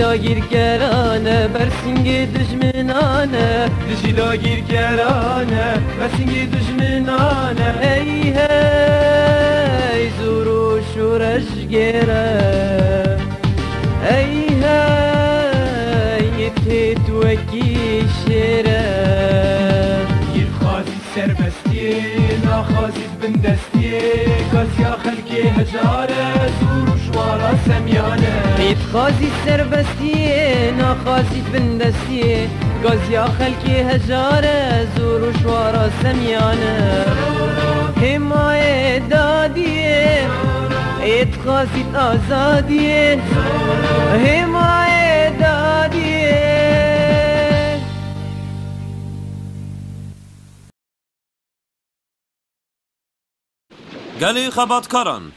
دجیلا گیرگرانه برسینگ دجمنانه دجیلا گیرگرانه برسینگ دجمنانه ای هی زور و شورش گره ای هی تیت وکی شره گیر خازی سربستیه ناخازی بندستیه گازیا خلقی هجاره زور و شوارا سمیانه گیر خازی سربستیه ناخازی بندستیه گازیا خلقی هجاره زور و شوارا سمیانه حمایه دادیه اتخاذت آزادیه حمایه دادیه گلی خباتکاران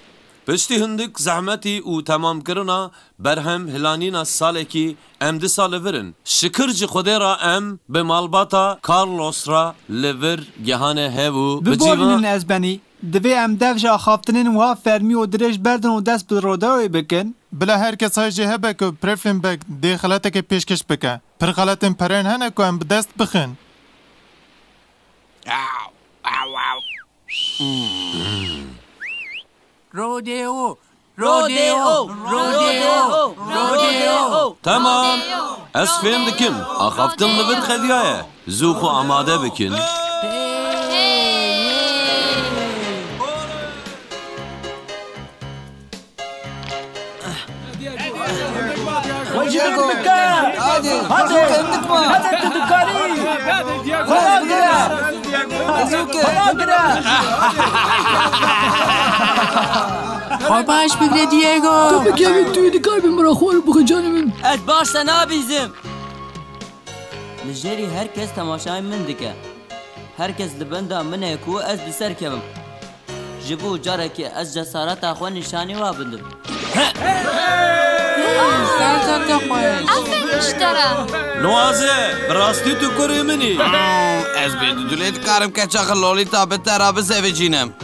پشتی هندک زحمتی و تمام کرنا برهم هلانینا ساله کی ام دی ساله ورن شکر جی خوده را ام به مالباتا کارلوس را لور گهانه هیو ببینین از بنی دوی ام دفجا خافتنین و فرمی و درش بردن و دست به روداوی بکن بلا هر کس های جهه بکو پرفلین بک دی خلاته که پیشکش بکن پر خلاتن پرین هنه که ام بدست بخن رودیو رودیو رودیو رودیو تمام از فهم دکم آخافتن لور خدیایه زوخو آماده بکن وجهك بكار هذا عندك ما هذا تذكري خواهش بگره دیگو تو بگیرین توی دکار بیم برا خوار بخی جانمین اد باش نابیزم لجری هر کس تماشای من دکه هر کس لبنده منه کو از بسر کبم جبو جاره که از جسارت اخوان نشانی وابندم افن اشترى نوازه براستی تو کری منی از بید دولیت کارم که چاق لولیتا بترا بزوی جینم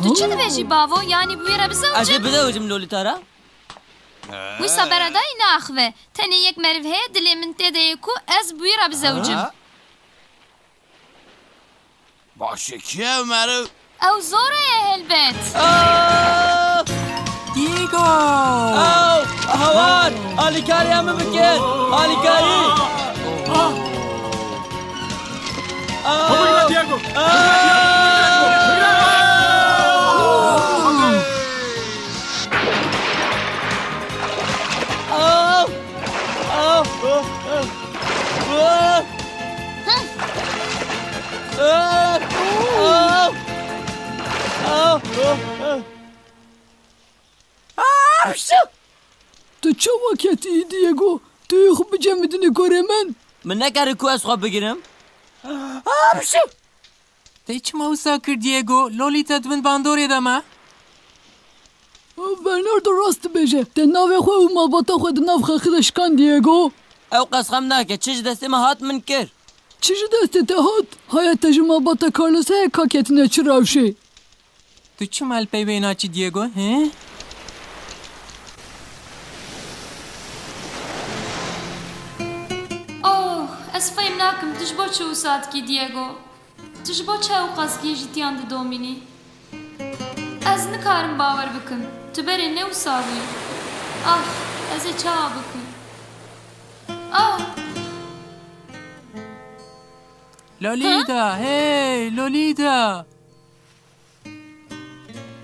تو چه دبیجی باوو یعنی بویره بزوجم؟ اجه بدوجم لولیتا را؟ ویسا برادای ناخوه تنی یک مروه دلی من تیده کو از بویره بزوجم باشه کیه مرو؟ او زوره هلبت دیگو هوار آلیکاری همه بکن آلیکاری بگیره دیگو تو چه وقتی دیگو توی خوب بجم میدونی کاره من نکره کو از خواب بگیرم تی چه موسا کرد دیگو لولیتا دون باندوری دمه برناردو راست بشه ده ناوی خواه و مالباتا خواه ده ناو خاخدش کن دیگو او قسخم نکه چیز دستی ما هات من کر چیز دستی ته هات هایت تجو مالباتا کارلوس های کاکتینه چی روشه تو چه مال پی بینا چی دیگو هی؟ اوه از فهم ناکم تجبو چه وساد کی دیگو تجبو چه او قصگی جتیان ده دومینی از نکارم باور بکن تو بری نو ساوی از چه بکن لولیدا هی لولیدا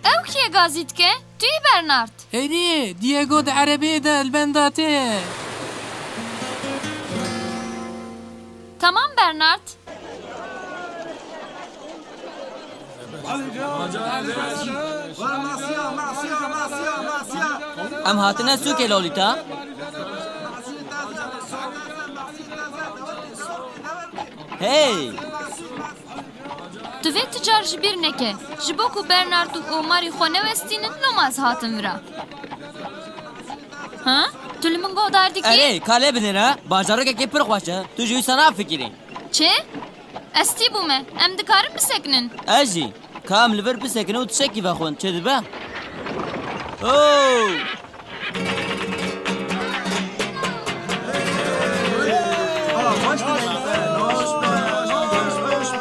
او کیه گازید که؟ توی برنارد هیدی دیگو ده عربی ده البنداته تمام برنارد ام هاتنه سوکه لولیتا هی تو وی تجار جبیر نکه جبو کو برنارد و اوماری خونه وستینن نماز هاتن ورا ها؟ تو لمن گو داردی کی؟ اره کاله بنیره بازارو که پر خوشه تو جوی سنا فکری چه؟ استی بومه ام دکارم بسکنن اجی کام لور بسکنه و تشکی بخون چه دبه؟ اوه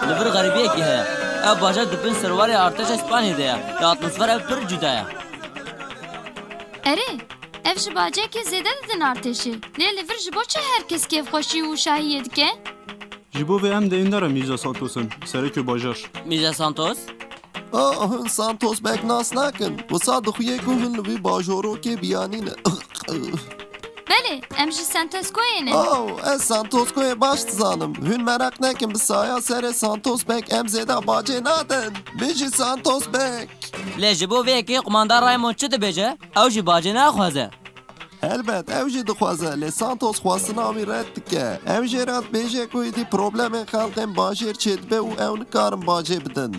لبر غریبیەکی هەیە ئەو باژەر دبن سەرواری ئارتەشە ئیسپانیادەیە لە ئاتمۆسفەرە پڕ جودایە ئەرێ ئەف ji bacekê zêde didin artêşê lê li vir ji bo çi herkes kêfxweşî û şahiyê dike Ji bo vê em deyîndara Mîrza Santos'in serokê bajar. میرزا سانتۆس هن سانتوس بek nas nakin wisa dixuye ku hin li vî bajorokê biyanîne belê em ji Santoscoyê ne ez Santoskoyê baş dizanim hûn merak nekin bi saya serê Santos bek em zêde bacê nadin bijî Santos bek لێ ji bo vêyekê qumandar Raymond çi dibêje ew jî bacê naxwaze helbet ew jî dixwaze lê Santos xwastina wî red dike em jê re bêje ku êdî problemên xelkên bajêr çêdibe û ew nikarin bacê bidin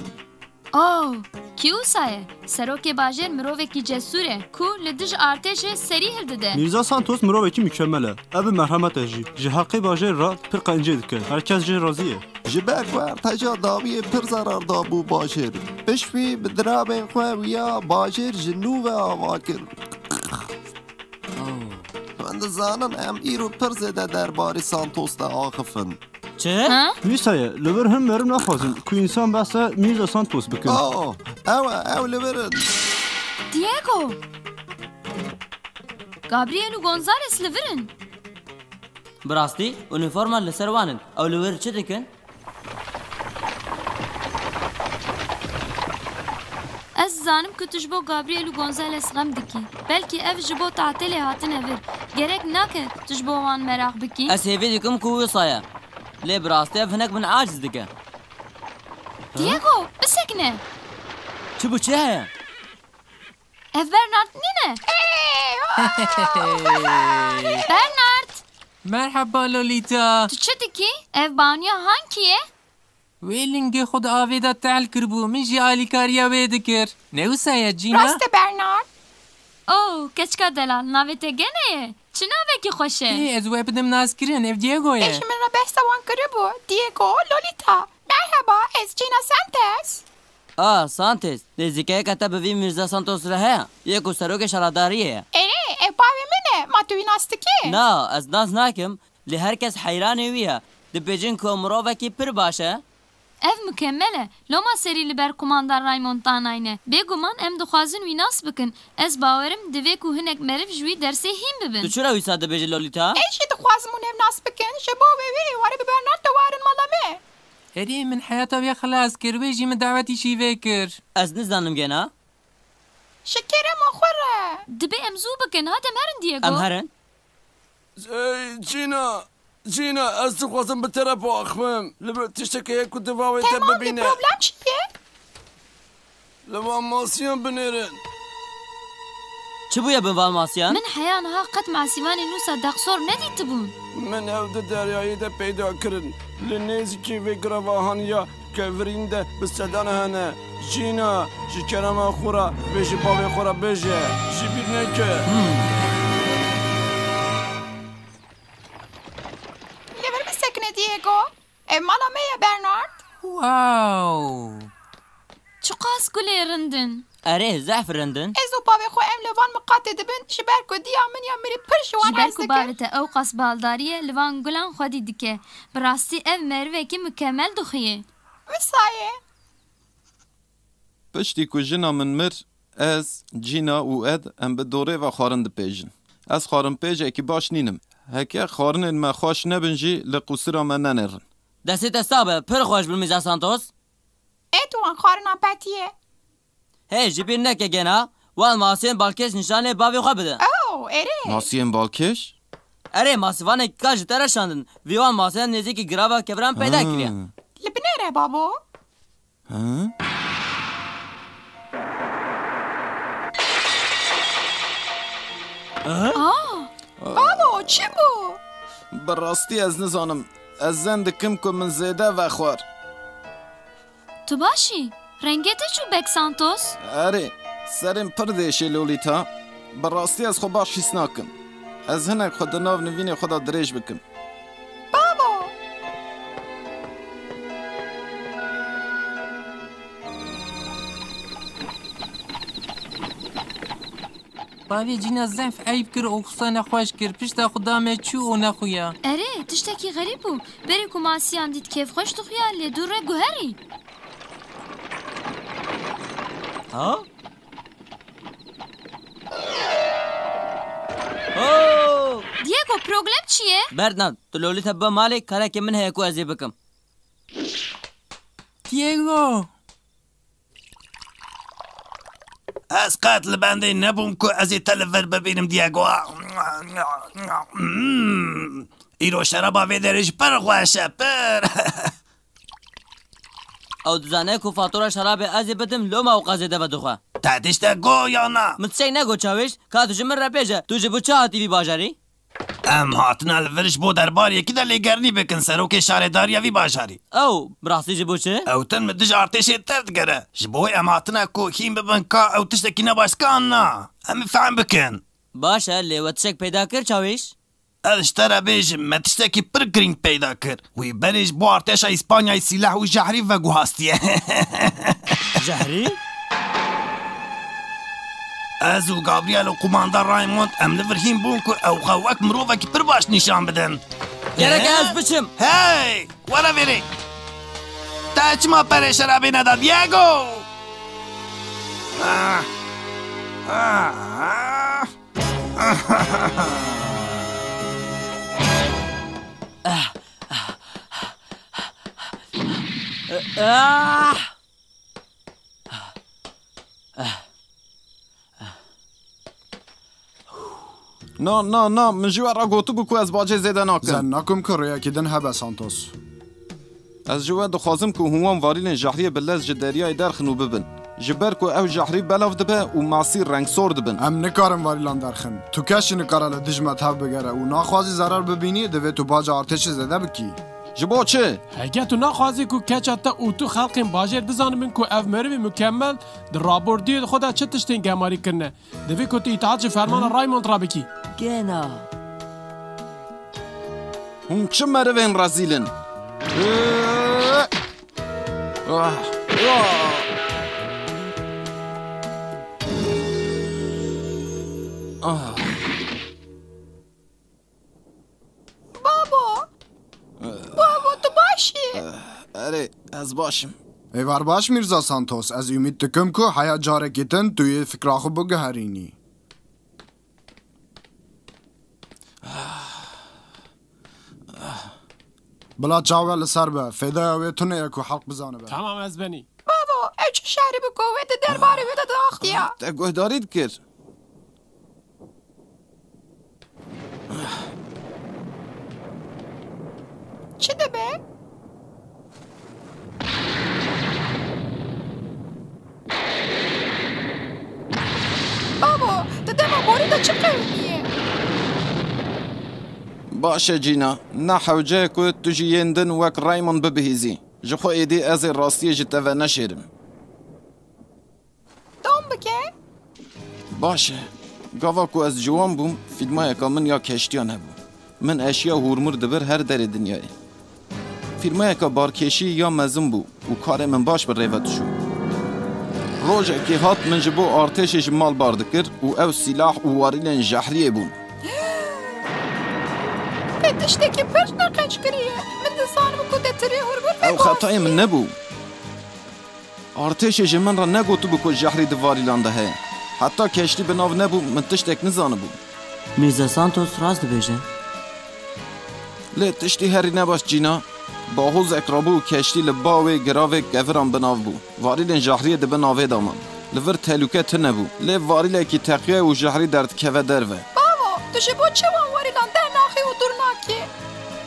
kî wisa ye serokê bajêr mirovekî cesûr e ku li dij artêşê serî hildide Mîrza Santos mirovekî mükemmel e. Ev bi merhemet e jî. Ji heqê bajêr re pir qencê dike. Herkes jê razî ye. ji ber ku erteca dawiyê pir zarar dabû bajêr piştî bi dirabên xwe wiya bajêr ji nû ve ava kir Em dizanin em îro pir zêde derbarê Santos de axifin çi Wîsa ye li vir hin merim naxwazin ku însan behsa Mîrza Santos bikin. ew li virin Diego Gabriel û Gonzales li vir in bi rastî unîforman li ser wan in ew li wir çi dikin ez zanim ku tu ji bo Gabriel û Gonzales xem dikî belkî ev ji bo tatilê hatine vir gerek nake tu ji bo wan merak bikî ez hêvî dikim ku wisa ye lê bi rastî ev hinek min aciz dike Diego bisekine çi bû çi heye ev Bernard nîne Bernard Merhaba Lolita. tu çi dikî ev baniya hankî ye Wê lingê xwe di avê de tehl kiribû min jî alîkariya wê dikir. Ne wisa ye Cîna? Bernard keçika delal navê te gene ye çi navekî xweş e Ez wê bidim nazkirin ev Diego ye. من را بحث وان کربو دیگو لولیتا مرحبا از جینا سانتس Santes nêzîkeyeka te bi vî Mîrza Santos re heye yek û serokê şaradariyê ye اره ای باوی منه ما توی ناستکی na ez nas nakim lê herkes heyranê wî ye dibêjin ku mirovekî pir baş e ev mükemmel e loma serî li ber kumandar Raymond danayne bêguman em dixwazin wî nas bikin ez bawerim divê ku hinek meriv ji wî dersê hîn bibin tu çi re wîsa dibêjî Lolita ایشی دخوازم اونم ناس بکن شبو وی واره ببرنار دوارن مالامه Herî min heyata wê xilas kir wê jî min dawetî şîvê kir. ez nizanim gena شکره ما خوره dibê em zû bikin hatem herin Diego em herin Cîna ez dixwazim bi te re biaxivim li vir tiştekê ye ku divavê te تمام bibîne پروبلم چیه؟ li van masiyan binêrin çi bûye bin van masiyan min heya niha qet masîvanê nûsa dexsor nedîtibûn min ew di deryayê de peyda kirin li nêzîkî vê giravahaniya kevirîn de bi sedan hene Cîna ji kerema xwe re vê ji bavê xwe re bêje jî bîr neke لیور بسکنه دیگو مالامه برنارد Wow. çi qas gulê rindin erê zehf rindin از و باوی خو ام لوان مقاطع دبن شبر کو دیا من یا مری پر شوان ji ber از ku دکر bavê te ew qas baldariye li van gulan xwedî dike bi rastî ev merivekî mükemmel dixuye وسایه Piştî ku jina min mir ez Cîna û ed em bi dorê ve xwarin dipêjin ez xwarinpêjekî baş nînim heke xwarinên me xweş nebin jî li qûsira me nenêrin destê te stab e pir xweş bi Mîrza Santos ای تو ان خارنا پتیه hê ji bîr neke gena wan masiyên balkêş nîşanê bavê xwe bidin او اره Masiyên balkêş erê masîvanekî ka ji te re şandin vî wan masiyên nêzîkî girava keviran peyda kiriye لبنره بابو بابو چی بو؟ bi rastî ez nizanim ez zen dikim ku min zêde vexwar tu başî rengê te çû bek Santos erê serên pir dêşê Lolita bi rastî ez xwe baş hîs nakim ez hinek xwe di nav nivînê xwe da dirêj bikim بابو باوی جینا زنف عیب کر و قصه نخواش کر پشتا خدا me چو و نخویا اره تشتکی غریب بو بری که ماسیان دید کیف خوش دخویا لی دور رو گوهری ها؟ دیگو پروگرام چیه؟ بردن تو لولیتا با مالی کاره که من هیکو ازی بکم دیگو از قتل بنده نبوم که از تلفر ببینم دیگو ایرو شرابا ویدرش پر خوشه پر او دزانه که فاتورا شراب ازی بدم لو ما وقازی دو دخواه تحتش تا گو یا نه متشک نگو چاوش که تو جمر را پیجه تو جبو چه هاتی بی باجاری؟ ام هاتن الورش بو دربار یکی در لگرنی بکن سروک شارداری وی باشاری او براستی جبو چه؟ او تن مدج ارتش ترد گره جبوی ام هاتن کو کیم ببن که او تشتکی نباش کان نه ام فهم بکن باشه لیوه تشک پیدا کر چاوش؟ اشترى بيجم ما تشتكي برجرينج بيدا كر ويبرج بو ارتش اسبانيا سلاح وجهري وجوهاستي جهري؟ ازو جابرييل وكوماندر رايموند ام لفرهين بونكو او خواك مروفك برباش نشان بدن يرك از بچم هاي ولا فيري تاچ ما پر شرابي ندا دياغو نه من جوار را گوتو بو که از باجه زیده ناکن زن ناکم که رویا کدن هبه سانتوس از جوار دخوازم که هوان واریلین جهریه بلز جدریای درخنو ببن جبر که او جهری بلاف دبه و معصیر رنگ سور دبن ام نکارم واریلان درخن تو کشی نکاره لدجمت هف بگره و ناخوازی ضرر ببینی دوی تو باج ارتش زده بکی جبو چه؟ اگه تو نخوازی که کچاتا او تو خلقین باجر بزانم که او مروی مکمل در رابوردی خدا چه تشتین گماری کنه دوی که تو اطاعت فرمان رایموند را بکی گنا هم چه مروین رزیلن؟ بابا تو باشی؟ اره از باشم ایوار باش میرزا سانتوس از امید دکم که حیات جاره گیتن توی فکراخو بگهرینی بلا چاوه لسر به فیده اوی تونه یکو حلق بزانه به تمام از بنی بابا اچ شهری بگوه ده درباره ویده داختیا تگوه دارید کرد چی ده به؟ بابا ده ما بوری ده چه قومیه؟ باشه جینا نحوجه که تجی یندن وک رایمون ببهیزی جخو ایدی از راستی جتوه نشیرم دوم بکه؟ باشه گاوا که از جوان بوم فیلمای که من یا کشتیان هبو من اشیا هورمور دبر هر در دنیای فیلمای که بارکشی یا مزم بو و کار من باش بر ریوت شو روژه که هات من جبو ارتش جمال باردکر و او سلاح و واریلن جحریه بون تشتکی پرش نقش کریه من دسانم که تری هربور او خطای من نبو ارتش جمن را نگوتو بکو جحری دواری لانده هی حتی کشتی بناو نبو من تشتک نزانه بو میرزا سانتوس راست بیجه لی تشتی هری نباش جینا با حوز اکرابو کشتی لباوی گراوی گفران بناو بو واریلن جحری ده بناوی دامان لور تلوکه تنبو لی واریل کی تقیه و جحری درد که دروه بابا تو شبو چه واری لانده ناخی و درناکی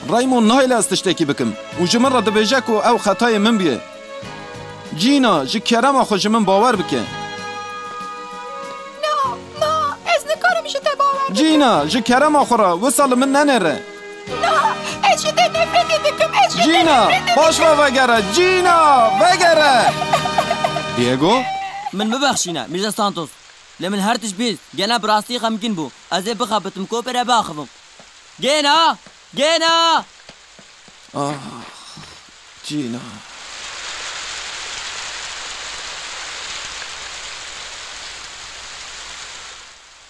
رایمون نایل از تشتکی بکم و جمن را دبیجه که او خطای من بیه جینا جی کرم خود جمن باور بکه نه از نکارم شده باور جینا جی کرم خورا وصل من ننره نه اچی ده نفرتی بکم اچی ده جینا باش وگره جینا وگره دیگو من ببخشینا میرزا سانتوس لمن هرتش بیز گنا براستی غمگین بو از بخابتم کو بره باخوم گنا جینا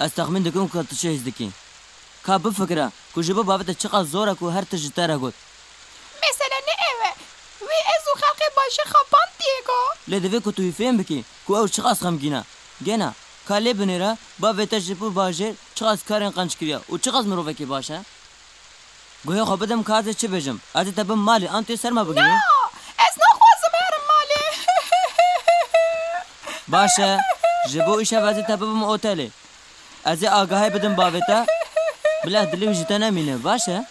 از تخمین دکم که تو چه هیز دکی که بفکره که جبه باوت چقدر زوره که هر تجی تره گود مثلا نه اوه وی ازو خلق باشه خبان دیگو لدوی که توی فهم بکی که او چقدر خمگینه گنه که لی بنیره باوت جبه باشه چقدر کارین قنچ کریا و چقدر مروفه که باشه گویا خواه بدم که از چه بجم از تبم مالی آن سرما بگیری؟ نه از نخوازم هرم مالی باشه جبو ایشه از تبم اوتلی از آگاهی بدم باوتا بله دلی وجیتا نمینه باشه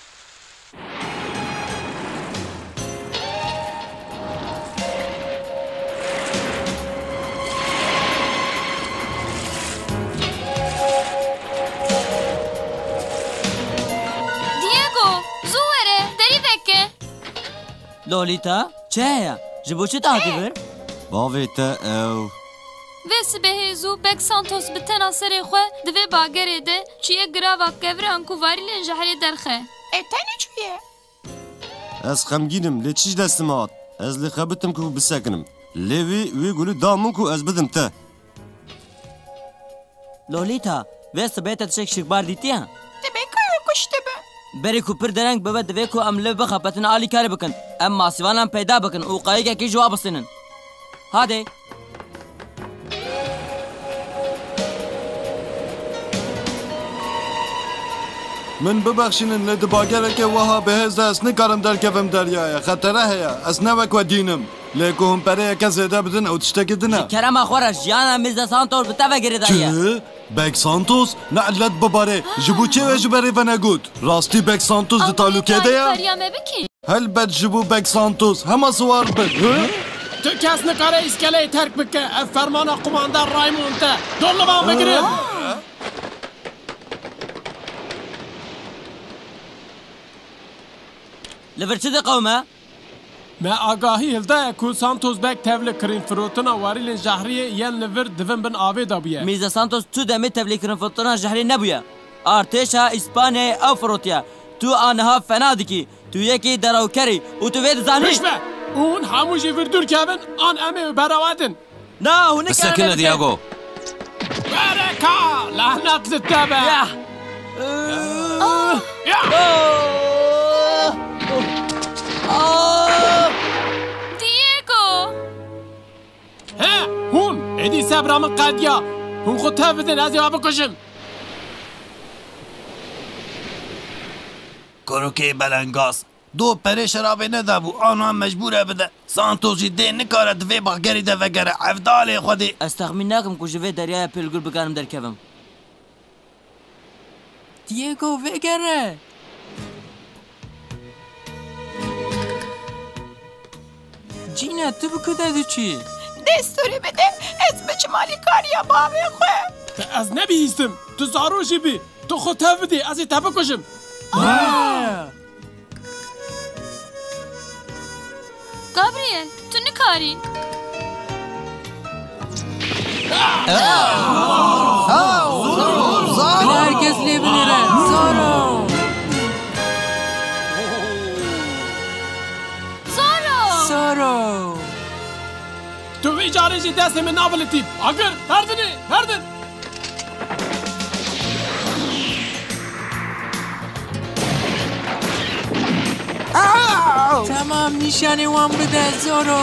لولیتا چه هیا؟ جبو چه تاتی بر؟ باویتا او Ve sibehê zû bek Santos bi tena serê xwe di vê bagerê de çiye girava kevran ku varîlên ji herê derxe. Tenê çûye? Ez xemgînim lê çi ji destim hat. Ez lê xebitim ku bisekinim. Lê wî gulî damin ku ez bidim te. لولیتا ve sibehê te tişek şikbar dîtiye? Dibe kayê kuştu be. Berê ku pir dereng bibe divê ku em li bixepetin alî karê bikin. Em masîvanan peyda bikin û qayîkekî ji wa bisînin. Hadi. من ببخشین لە دباگەرێکە وەها بەهێز دەست نکارم دەرکەوم دەریایە خەتەرە هەیە ئەس نەوەک وە دینم لێ کوهمپەرەیەکە زێدە بدن ئەو تشتێکی دنە kerema xwe re jiyana Mirza Santos bi te vegirê daye. بەک سانتۆس نەعلەت ببارێ ji bo çêwê ji berê ve negot rastî bek سانتۆس di talûkê de ye Feriya me bikî. helbet ji bo bek سانتۆس hema siwar bin Tu kes nikare iskeleyê terk bike ev fermana kumandar Raymond te dolu van bigirin. Li vir çi diqewme? Me agahî hildaye ku Santos bek tevli kirin firotina warîlên jehriyê yên li vir divin bin avê da bûye. Mirza Santos tu demê tevlîkirin firotina jehrî nebûye. Artêşa İspanyayê ew firotiye. Tu aniha fena dikî. Tu yekî derawkerî û tu vê dizanî. Pişve! Hûn hemû jî vir dûr kevin an em ê berawatin. Na hûn Bisekine Diego. Bereka! Lahnet li te be! Diego! He! Hûn! Êdî sebra min qediya. Hûn xwe tev bidin ez ê wa bikuşim. Korokê belengaz دو پرê şerabê nedabû an mecbûr e bide Santos jî dê nikare divê bagerî de vegere evdalê xwedê Ez texmîn nakim ku ji vê deryaya pêlgûr bikarim derkevim. Diego vegere. Cîna tu bi ku de diçî? Destûrê bide ez biçim alîkariya bavê xwe. Ez nebihîstim. Tu zarok jî bî. Tu xwe tev bidî ez ê te bikuşim. Gabriel, tu nikarî. Herkes lê binêre. Zoro! Zoro! Tu vê carê jî destê min nabilitî. Agir, herdinê, herdin. Tamam nişanê wan bide Zoro.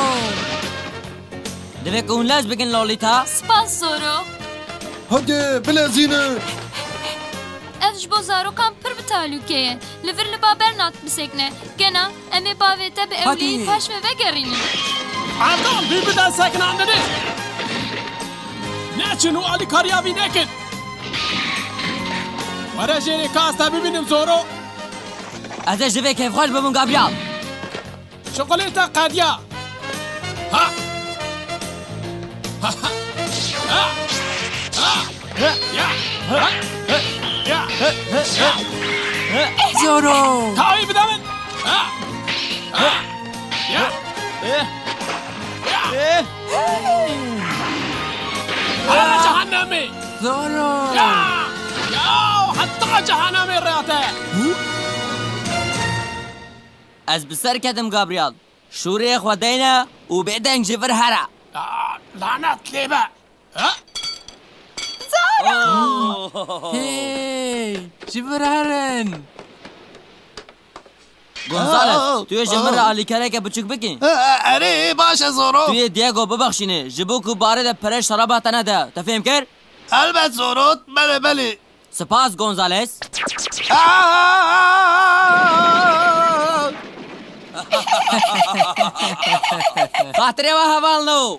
Divê ku hûn lez bikin Lolita. Spas Zoro. Hadi bilezîne Ev ji bo zarokan pir bi talûkê ye. Li vir li ba Bernat bisekne. Gena em ê bavê te bi ewleyî paş ve vegerînin. Erdal bî bide sekinandinê. Neçin û alîkariya wî nekin. Were jêrê ka ez te bibînim Zoro. Ez ê ji vê kêfxweş bibim Gabriel. Şokolê te qediya. Ha! Ha! Ha! Zoro! Tavî bide min. Hala cehennemê. Zoro! Heta cehennemê rête. Ez bi ser ketim Gabriel. Şûrê xwe deyne û bêdeng ji vir here. Lanet lê be. Zaro! هی جبر هرن گونزالس توی جمر آلیکاره که بچوک بکن اره باشه زورو توی دیگو ببخشینه جبو که باره ده پرش شرابه تنده تفهم کر؟ البته زورو بله سپاس گونزالس خاطره و حوال نو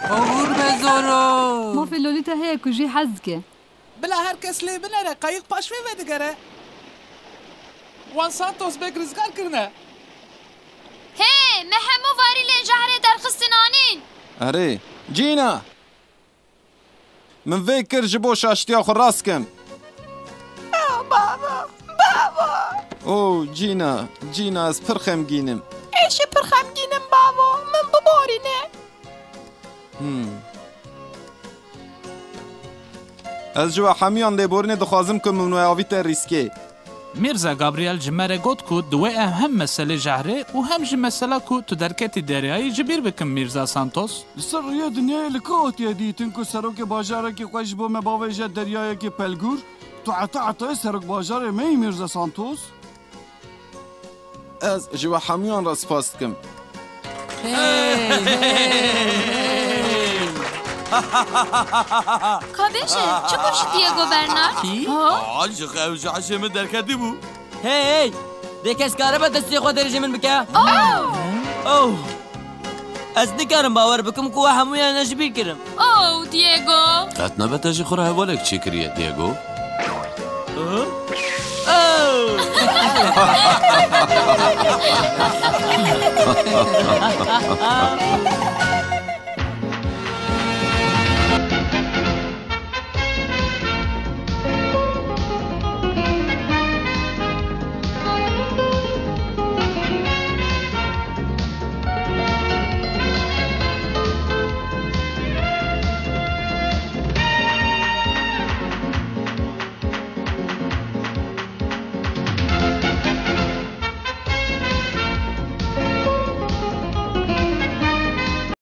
اوور بزارو ما في لوليتا هي كوجي حزكه بلا هر کس لی بنره قایق پاشوی ودگره وان سانتوس بگ رزگار کرنه هی محمو واری لنجهره در خستنانین اره جینا من فکر جبو شاشتیا خو راست کم بابا او جینا از پر خمگینم ایش پر خمگینم بابا من ببارینه از جوا همیان لیبورینه دخوازم که ممنوع آویت ریسکه میرزا گابریل جمره گوت کو دوی هم مسئله جهره و هم جی مسئله کو تو درکتی دریایی جبیر بکن میرزا سانتوس سر یه دنیای لکات یدی تنکو سروک باجاره که خوش بو مباوجه دریایی که پلگور تو عطا سروک باجاره می میرزا سانتوس از جوا همیان را سپاس کم کابشه چه باشه دیگو برنارد؟ آج خوش عشم درکتی بو هی ده کس کاره به دستی خود درجه من بکه اوه از نکارم باور بکم که همویا نجبیر کرم او دیگو قد نبتاجی خوره هوالک چی کریه دیگو؟ اوه